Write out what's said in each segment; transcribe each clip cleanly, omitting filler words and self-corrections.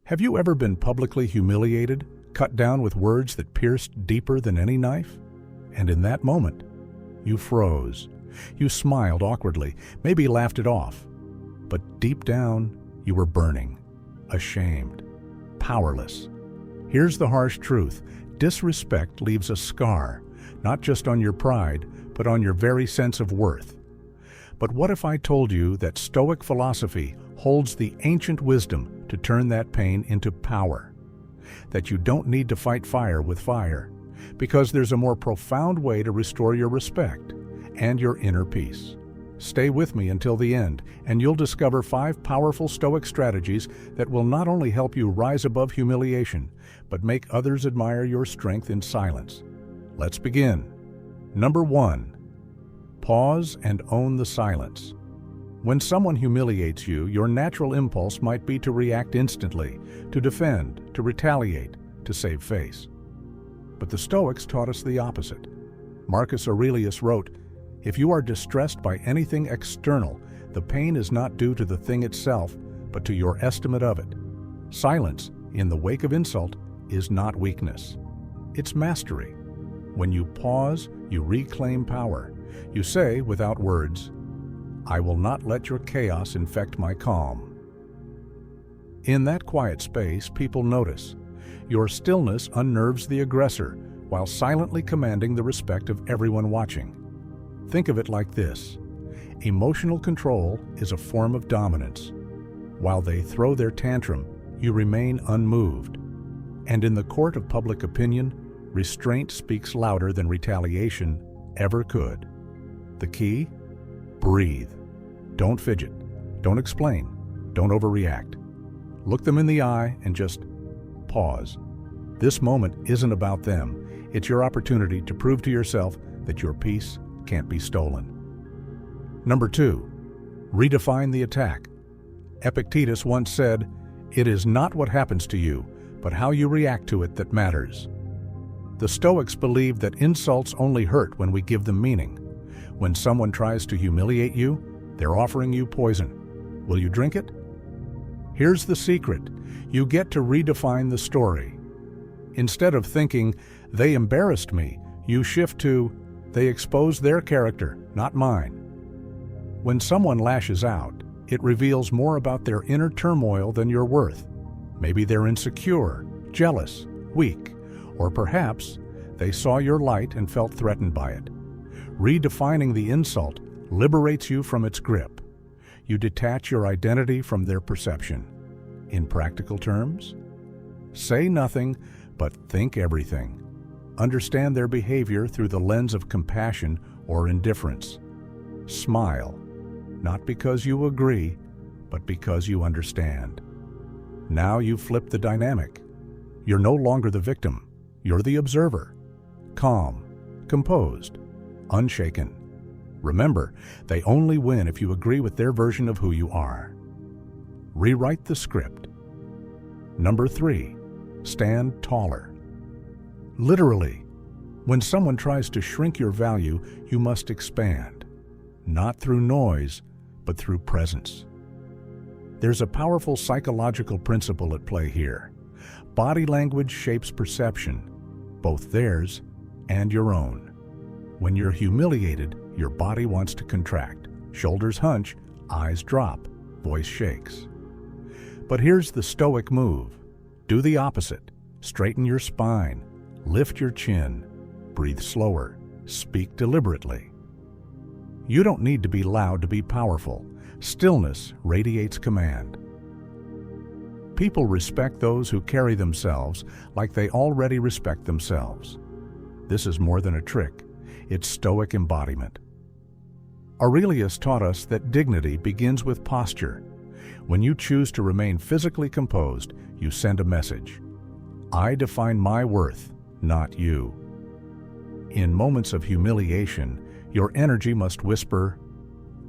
Have you ever been publicly humiliated, cut down with words that pierced deeper than any knife? And in that moment, you froze. You smiled awkwardly, maybe laughed it off. But deep down, you were burning, ashamed, powerless. Here's the harsh truth. Disrespect leaves a scar, not just on your pride, but on your very sense of worth. But what if I told you that Stoic philosophy holds the ancient wisdom to turn that pain into power? That you don't need to fight fire with fire, because there's a more profound way to restore your respect and your inner peace. Stay with me until the end, and you'll discover 5 powerful Stoic strategies that will not only help you rise above humiliation, but make others admire your strength in silence. Let's begin. Number 1. Pause and own the silence. When someone humiliates you, your natural impulse might be to react instantly, to defend, to retaliate, to save face. But the Stoics taught us the opposite. Marcus Aurelius wrote, "If you are distressed by anything external, the pain is not due to the thing itself, but to your estimate of it. Silence, in the wake of insult, is not weakness. It's mastery. When you pause, you reclaim power. You say, without words, 'I will not let your chaos infect my calm.' In that quiet space, people notice. Your stillness unnerves the aggressor, while silently commanding the respect of everyone watching. Think of it like this. Emotional control is a form of dominance. While they throw their tantrum, you remain unmoved. And in the court of public opinion, restraint speaks louder than retaliation ever could. The key? Breathe. Don't fidget. Don't explain. Don't overreact. Look them in the eye and just pause. This moment isn't about them. It's your opportunity to prove to yourself that your peace can't be stolen. Number 2. Redefine the attack. Epictetus once said, "It is not what happens to you, but how you react to it that matters." The Stoics believed that insults only hurt when we give them meaning. When someone tries to humiliate you, they're offering you poison. Will you drink it? Here's the secret. You get to redefine the story. Instead of thinking, "They embarrassed me," you shift to, "They exposed their character, not mine." When someone lashes out, it reveals more about their inner turmoil than your worth. Maybe they're insecure, jealous, weak, or perhaps they saw your light and felt threatened by it. Redefining the insult liberates you from its grip. You detach your identity from their perception. In practical terms, say nothing, but think everything. Understand their behavior through the lens of compassion or indifference. Smile, not because you agree, but because you understand. Now you flip the dynamic. You're no longer the victim. You're the observer. Calm, composed, unshaken. Remember, they only win if you agree with their version of who you are. Rewrite the script. Number 3. Stand taller. Literally, when someone tries to shrink your value, you must expand. Not through noise, but through presence. There's a powerful psychological principle at play here. Body language shapes perception, both theirs and your own. When you're humiliated, your body wants to contract. Shoulders hunch, eyes drop, voice shakes. But here's the Stoic move. Do the opposite. Straighten your spine, lift your chin, breathe slower, speak deliberately. You don't need to be loud to be powerful. Stillness radiates command. People respect those who carry themselves like they already respect themselves. This is more than a trick. It's Stoic embodiment. Aurelius taught us that dignity begins with posture. When you choose to remain physically composed, you send a message. I define my worth, not you. In moments of humiliation, your energy must whisper,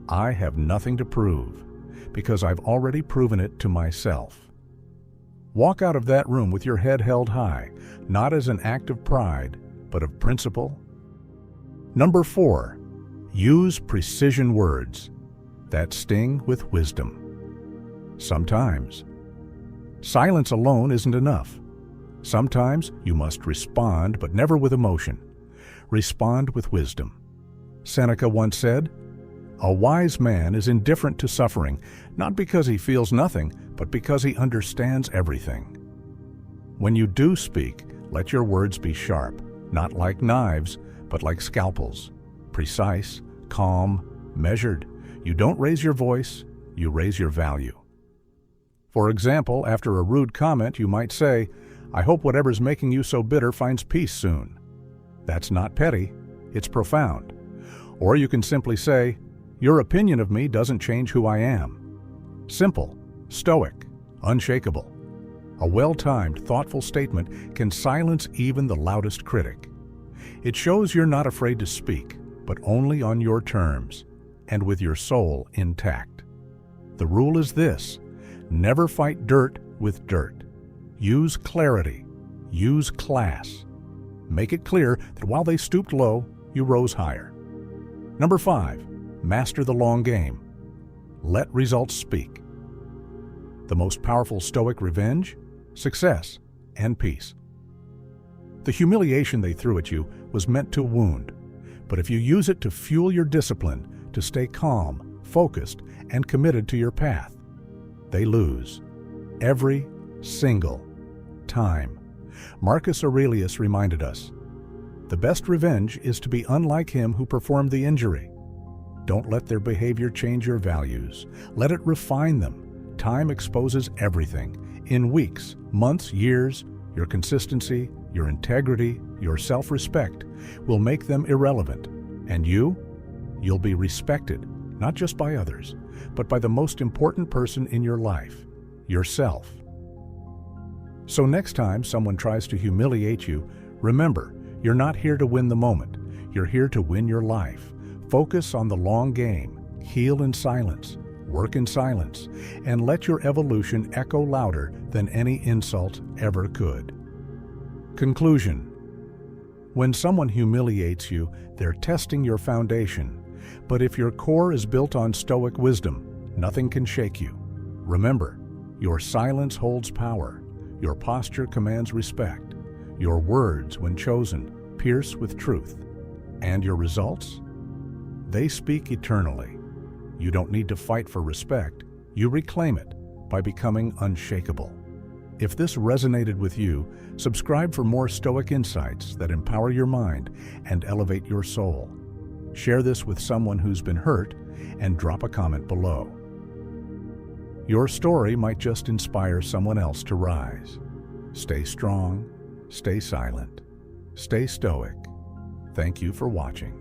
I have nothing to prove, because I've already proven it to myself. Walk out of that room with your head held high, not as an act of pride, but of principle. Number 4, use precision words that sting with wisdom. Sometimes, Silence alone isn't enough. Sometimes you must respond, but never with emotion. Respond with wisdom. Seneca once said, "A wise man is indifferent to suffering, not because he feels nothing, but because he understands everything." When you do speak, let your words be sharp, not like knives, but like scalpels. Precise, calm, measured. You don't raise your voice, you raise your value. For example, after a rude comment, you might say, "I hope whatever's making you so bitter finds peace soon." That's not petty, it's profound. Or you can simply say, "Your opinion of me doesn't change who I am." Simple, stoic, unshakable. A well-timed, thoughtful statement can silence even the loudest critic. It shows you're not afraid to speak, but only on your terms, and with your soul intact. The rule is this: never fight dirt with dirt. Use clarity. Use class. Make it clear that while they stooped low, you rose higher. Number 5, master the long game. Let results speak. The most powerful Stoic revenge? Success and peace. The humiliation they threw at you was meant to wound, but if you use it to fuel your discipline, to stay calm, focused, and committed to your path, they lose. Every single time. Marcus Aurelius reminded us, "The best revenge is to be unlike him who performed the injury." Don't let their behavior change your values. Let it refine them. Time exposes everything. In weeks, months, years, your consistency, your integrity, your self-respect will make them irrelevant. And you'll be respected, not just by others, but by the most important person in your life, yourself. So next time someone tries to humiliate you, remember, you're not here to win the moment. You're here to win your life. Focus on the long game. Heal in silence. Work in silence. And let your evolution echo louder than any insult ever could. Conclusion. When someone humiliates you, they're testing your foundation. But if your core is built on Stoic wisdom, nothing can shake you. Remember, your silence holds power. Your posture commands respect. Your words, when chosen, pierce with truth. And your results? They speak eternally. You don't need to fight for respect. You reclaim it by becoming unshakable. If this resonated with you, subscribe for more Stoic insights that empower your mind and elevate your soul. Share this with someone who's been hurt and drop a comment below. Your story might just inspire someone else to rise. Stay strong, stay silent, stay stoic. Thank you for watching.